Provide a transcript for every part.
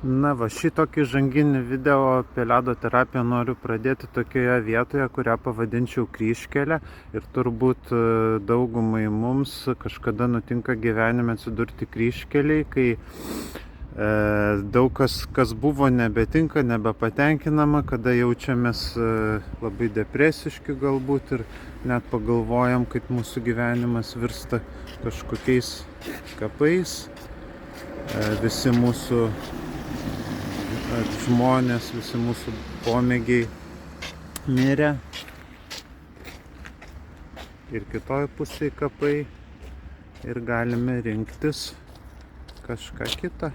Na va, šitokį žanginį video apie ledo terapiją noriu pradėti tokioje vietoje, kurią pavadinčiau kryžkelę. Ir turbūt daugumai mums kažkada nutinka gyvenime atsidurti kryžkeliai, kai daug kas buvo nebetinka, nebepatenkinama, kada jaučiamės labai depresiški galbūt ir net pagalvojam, kaip mūsų gyvenimas virsta kažkokiais kapais. Visi mūsų žmonės, visi mūsų pomėgiai mirė ir kitoj pusėje kapai ir galime rinktis kažką kitą.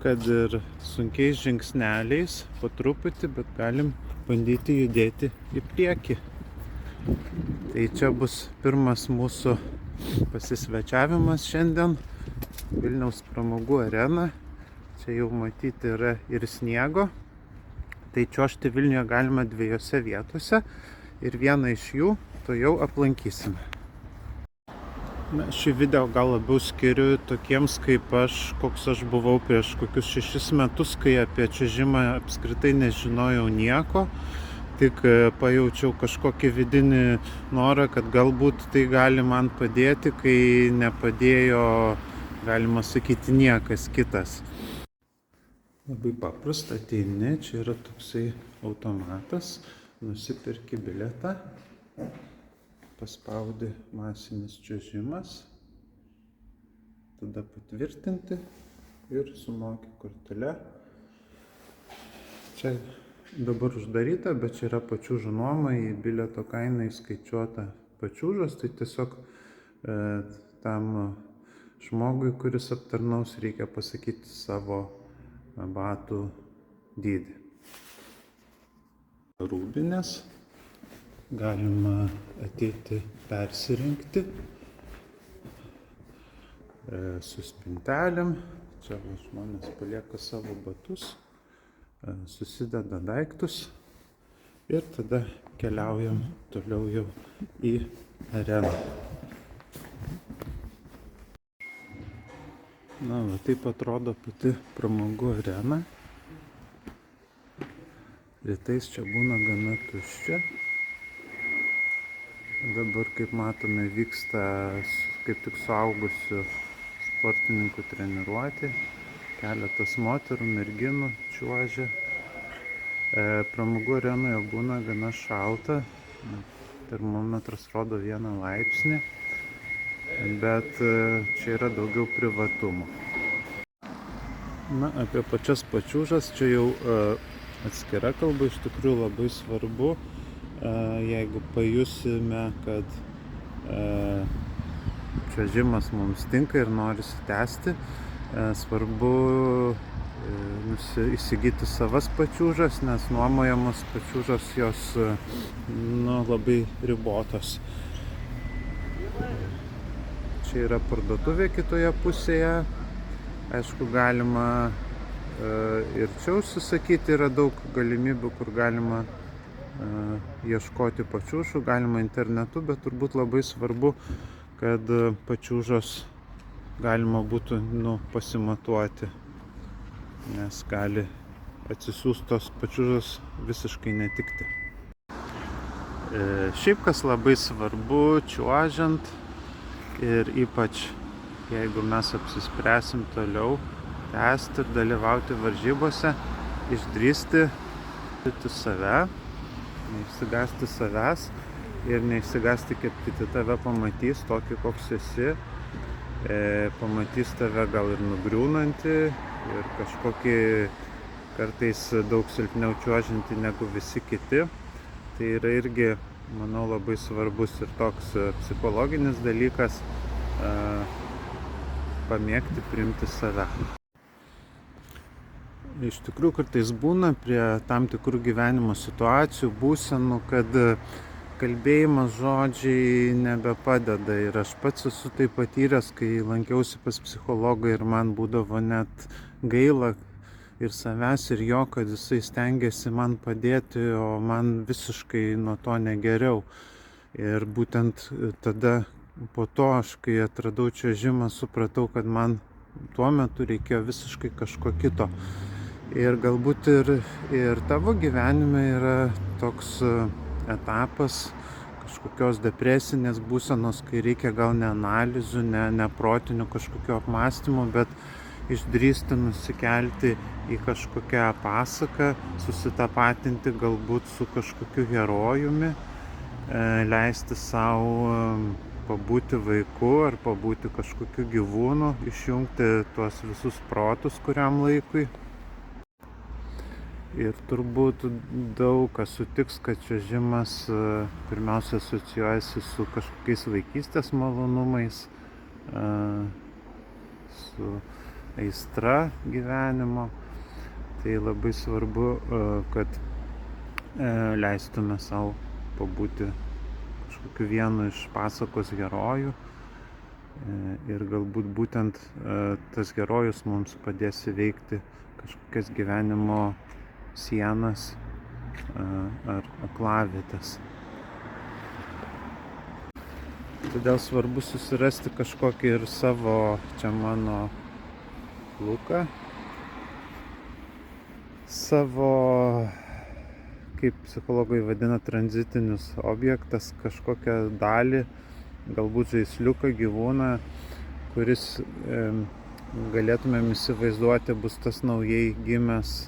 Kad ir sunkiais žingsneliais, po truputį, bet galim bandyti judėti į priekį. Tai čia bus pirmas mūsų pasisvečiavimas šiandien. Vilniaus pramogų arena. Čia jau matyti yra ir sniego. Tai čiuožti Vilniuje galima dviejose vietose ir vieną iš jų to jau aplankysime. Na, šį video gal labiau skiriu tokiems kaip aš, koks aš buvau prieš kokius 6 metus, kai apie čiuožimą apskritai nežinojau nieko. Tik pajaučiau kažkokį vidinį norą, kad galbūt tai gali man padėti, kai nepadėjo, galima sakyti, niekas kitas. Labai paprasta, ateini, čia yra toksai automatas, nusipirki bilietą, paspaudi masinis čiuožimas, tada patvirtinti ir sumoki kortele. Čia dabar uždaryta, bet čia yra pačiūžų nuoma, į bilieto kainą įskaičiuota pačiūžos, tai tiesiog tam žmogui, kuris aptarnaus, reikia pasakyti savo batų dydį. Rūbinės, galima ateiti persirinkti su spintelėm, čia žmonės palieka savo batus, susideda daiktus ir tada keliaujam toliau jau į areną. Na, va, taip atrodo pati pramogų arena. Rytais čia būna gana tuščia. Dabar, kaip matome, vyksta kaip tik suaugusių sportininkų treniruotė. Keletas moterų, merginų čiuožia. Pramogų arenoje būna gana šalta. Termometras rodo 1 laipsnį. Bet čia yra daugiau privatumo. Na, apie pačias pačiūžas čia jau atskira kalba. Iš tikrųjų labai svarbu, jeigu pajusime, kad čiuožimas mums tinka ir norisi tęsti, svarbu įsigyti savas pačiūžas, nes nuomojamos pačiūžos jos labai ribotos. Čia yra parduotuvė kitoje pusėje. Aišku, galima ir čia užsisakyti, yra daug galimybių, kur galima ieškoti pačiūžų, galima internetu, bet turbūt labai svarbu, kad pačiūžos galima būtų pasimatuoti, nes gali atsisiųstos pačiūžos visiškai netikti. Šiaip kas labai svarbu čiuožiant ir ypač jeigu mes apsispręsim toliau tęsti ir dalyvauti varžybose, išdrįsti save, neišsigąsti savęs ir neišsigąsti, kaip kiti tave pamatys tokį, koks esi. Pamatys tave gal ir nugriūnantį ir kažkokį kartais daug silpniau čiuožiantį negu visi kiti. Tai yra irgi, manau, labai svarbus ir toks psichologinis dalykas, pamėgti priimti save. Iš tikrųjų, kartais būna prie tam tikrų gyvenimo situacijų, būsenų, kad kalbėjimas, žodžiai nebepadeda. Ir aš pats esu tai patyręs, kai lankiausi pas psichologą ir man būdavo net gaila ir savęs, ir jo, kad jisai stengiasi man padėti, o man visiškai nuo to negeriau. Ir būtent tada po to aš, kai atradau čiuožimą, supratau, kad man tuo metu reikėjo visiškai kažko kito. Ir galbūt ir tavo gyvenime yra toks etapas kažkokios depresinės būsenos, kai reikia gal ne analizių, ne protinių kažkokių apmąstymų, bet išdrįsti nusikelti į kažkokią pasaką, susitapatinti galbūt su kažkokiu herojumi, leisti savo pabūti vaiku ar pabūti kažkokiu gyvūnu, išjungti tuos visus protus kuriam laikui. Ir turbūt daug kas sutiks, kad čiuožimas pirmiausia asocijuojasi su kažkokiais vaikystės malonumais, su aistra gyvenimo. Tai labai svarbu, kad leistume savo pabūti kažkokiu vienu iš pasakos herojų. Ir galbūt būtent tas herojus mums padės įveikti kažkokias gyvenimo sienas ar aklavietės. Todėl svarbu susirasti kažkokį ir savo, čia mano luką, savo, kaip psichologai vadina, tranzitinius objektas, kažkokią dalį, galbūt žaisliuką, gyvūną, kuris galėtumėm įsivaizduoti bus tas naujai gimęs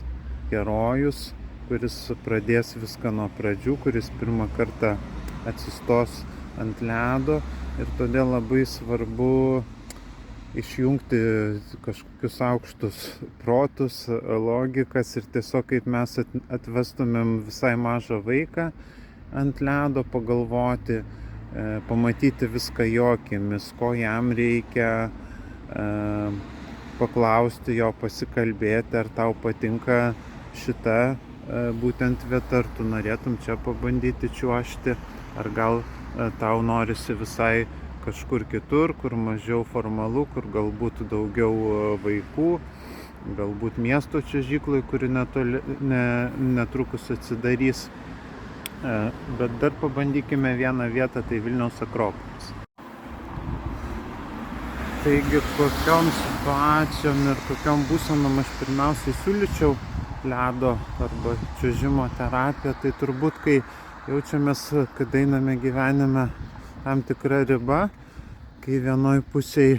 herojus, kuris pradės viską nuo pradžių, kuris pirmą kartą atsistos ant ledo. Ir todėl labai svarbu išjungti kažkokius aukštus protus, logikas ir tiesiog kaip mes atvestumėm visai mažą vaiką ant ledo, pagalvoti, pamatyti viską jo akimis, ko jam reikia, paklausti jo, pasikalbėti, ar tau patinka šita būtent vieta, ar tu norėtum čia pabandyti čiuožti, ar gal tau norisi visai kažkur kitur, kur mažiau formalu, kur galbūt daugiau vaikų, galbūt miesto čiuožyklai, kuri netrukus atsidarys. Bet dar pabandykime vieną vietą, tai Vilniaus Akropolis. Taigi, kokiom situacijom ir kokiom būsenom aš pirmiausiai siūlyčiau ledo arba čiuožimo terapiją, tai turbūt, kai jaučiamės, kad einame gyvenime tam tikra riba, kai vienoj pusėje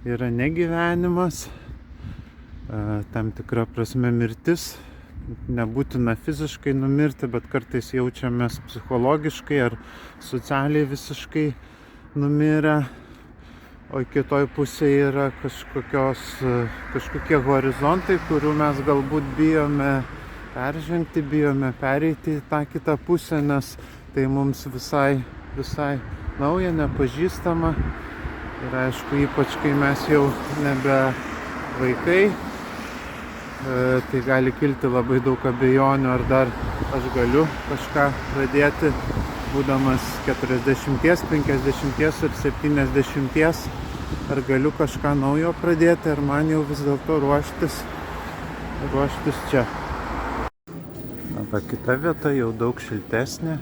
yra negyvenimas, tam tikra prasme mirtis, nebūtina fiziškai numirti, bet kartais jaučiamės psichologiškai ar socialiai visiškai numirę. O kitoj pusėje yra kažkokie horizontai, kurių mes galbūt bijome peržengti, bijome pereiti į tą kitą pusę, nes tai mums visai nauja, nepažįstama. Ir aišku, ypač kai mes jau nebe vaikai, tai gali kilti labai daug abejonių, ar dar aš galiu kažką pradėti, būdamas 40, 50 ir 70, ar galiu kažką naujo pradėti, ar man jau vis dėlto ruoštis čia. Va, kita vieta jau daug šiltesnė,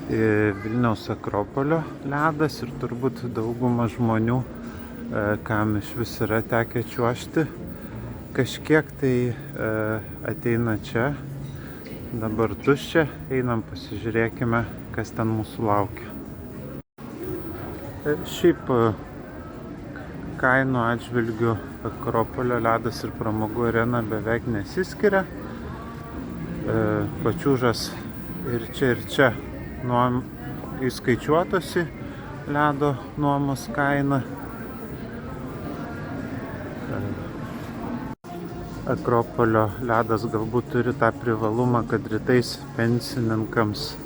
Vilniaus Akropolio ledas, ir turbūt dauguma žmonių, kam iš vis yra tekę čiuožti, kažkiek tai ateina čia. Dabar tuščia, einam pasižiūrėkime, kas ten mūsų laukia. Šiaip kainų atžvilgių Akropolio ledas ir pramogų arena beveik nesiskiria. Pačiūžas ir čia įskaičiuotosi ledo nuomos kaina. Akropolio ledas galbūt turi tą privalumą, kad rytais pensininkams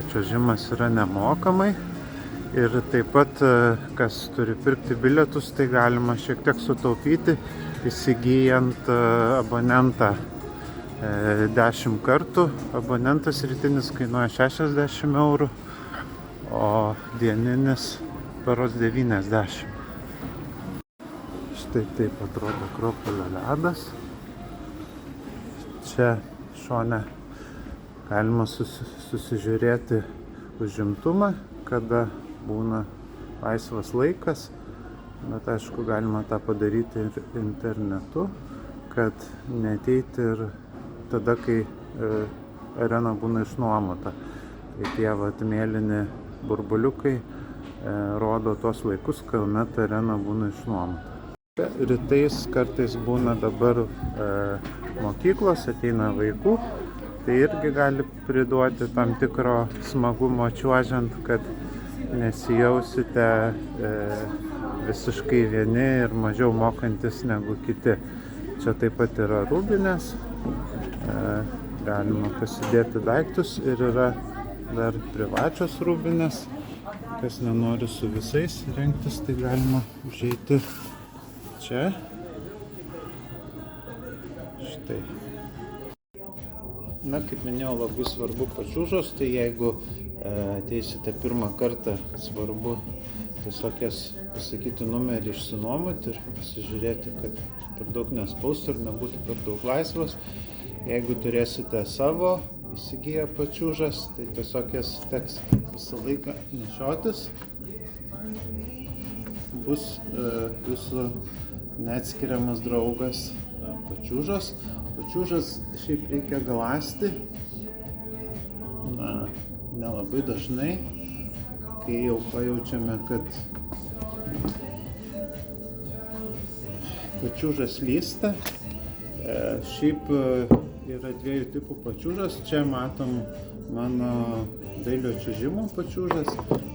čiuožimas yra nemokamai. Ir taip pat, kas turi pirkti bilietus, tai galima šiek tiek sutaupyti, įsigyjant abonentą 10 kartų. Abonentas rytinis kainuoja 60 eurų, o dieninis berods 90. Štai taip atrodo Akropolio ledas. Čia šone galima susižiūrėti, užimtumą, kada būna laisvas laikas, bet aišku, galima tą padaryti ir internetu, kad neateiti ir tada, kai arena būna išnuomota. Tai tie mėlyni burbuliukai rodo tos laikus, kuomet arena būna išnuomota. Rytais kartais būna dabar mokyklos, ateina vaikų, tai irgi gali priduoti tam tikro smagumo čiuožiant, kad nesijausite visiškai vieni ir mažiau mokantis negu kiti. Čia taip pat yra rūbinės, galima pasidėti daiktus ir yra dar privačios rūbinės. Kas nenori su visais rengtis, tai galima užeiti čia. Štai. Na, kaip minėjau, labai svarbu pačiūžos, tai jeigu ateisite pirmą kartą, svarbu tiesiog jas pasakyti numerį, išsinuomoti ir pasižiūrėti, kad per daug nespaustų ir nebūtų per daug laisvos. Jeigu turėsite savo įsigiję pačiūžas, tai tiesiog jas teks visą laiką nešiotis. Bus jūsų neatskiriamas draugas pačiūžos. Pačiūžas šiaip reikia galąsti, nelabai dažnai, kai jau pajaučiame, kad pačiūžas lysta. Šiaip yra dviejų tipų pačiūžas. Čia matom mano dailio čiuožimo pačiūžas.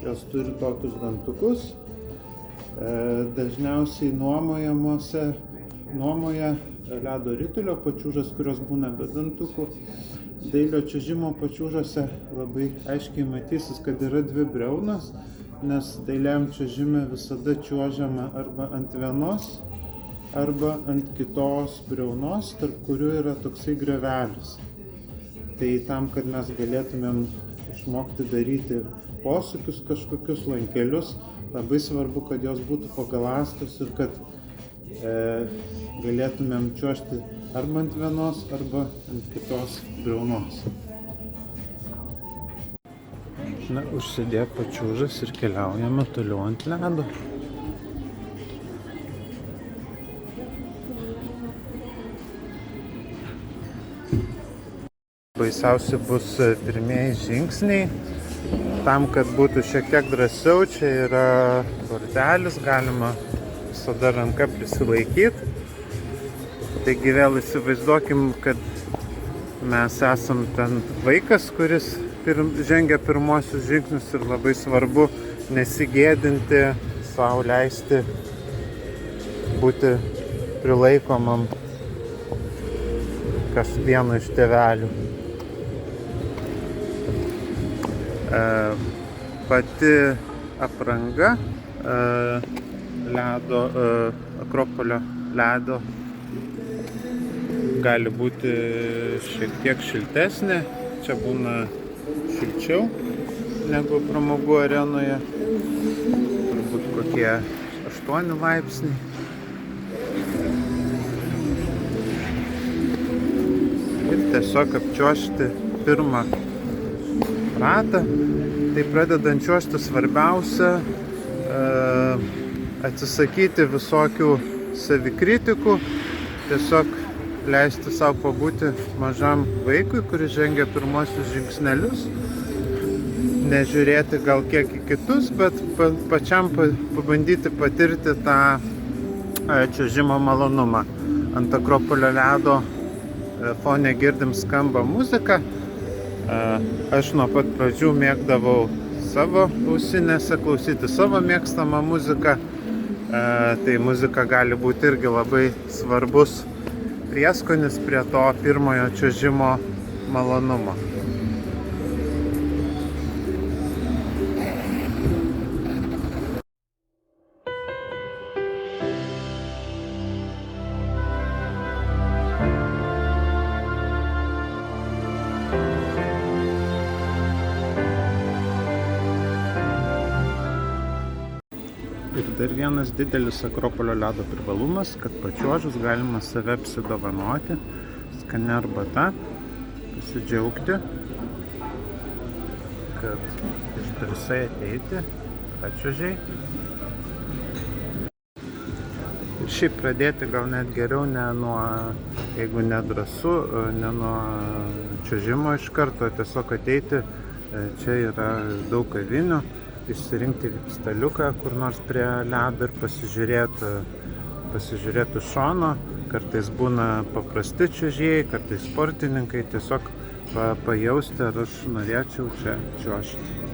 Jos turi tokius dantukus. Dažniausiai nuomoja ledo ritulio pačiūžas, kurios būna be dantukų. Dailio čiuožimo pačiūžose labai aiškiai matysis, kad yra dvi briaunos, nes dailiam čiuožime visada čiuožiama arba ant vienos, arba ant kitos briaunos, tarp kurių yra toksai griovelis. Tai tam, kad mes galėtumėm išmokti daryti posūkius, kažkokius lankelius, labai svarbu, kad jos būtų pagaląstos ir kad galėtumėm čiuožti arba ant vienos, arba ant kitos briaunos. Na, užsidėję pačiūžas ir keliaujame toliau ant ledo. Baisiausi bus pirmieji žingsniai. Tam, kad būtų šiek tiek drąsiau, čia yra bortelis, galima visada ranka prisilaikyti. Taigi vėl įsivaizduokim, kad mes esam ten vaikas, kuris žengia pirmosius žingsnius ir labai svarbu nesigėdinti, sau leisti būti prilaikomam vieno iš tėvelių. Pati apranga ledo, Akropolio ledo gali būti šiek tiek šiltesnė. Čia būna šilčiau negu pramogų arenoje. Turbūt kokie 8 laipsniai. Ir tiesiog apčiuožti pirmą ratą. Tai pradedant čiuožti svarbiausia atsisakyti visokių savikritikų, tiesiog leisti savo pabūti mažam vaikui, kuris žengia pirmosius žingsnelius, nežiūrėti gal kiek į kitus, bet pačiam pabandyti patirti tą čiuožimo malonumą. Ant Akropolio ledo fone girdim skamba muzika. Aš nuo pat pradžių mėgdavau savo ausinėse klausyti savo mėgstamą muziką. Tai muzika gali būti irgi labai svarbus prieskonis prie to pirmojo čiuožimo malonumo. Ir dar vienas didelis Akropolio ledo privalumas, kad pačiuožus galima save apsidovanoti skania arbata, pasidžiaugti, kad nedrįsai ateiti, atčiuožiai. Ir šiaip pradėti gal net geriau ne nuo, jeigu nedrąsu, ne nuo čiuožimo iš karto, tiesiog ateiti, čia yra daug kavinių, išsirinkti staliuką kur nors prie ledo ir pasižiūrėti šono. Kartais būna paprasti čiuožėjai, kartais sportininkai, tiesiog pajausti, ar aš norėčiau čia čiuožti.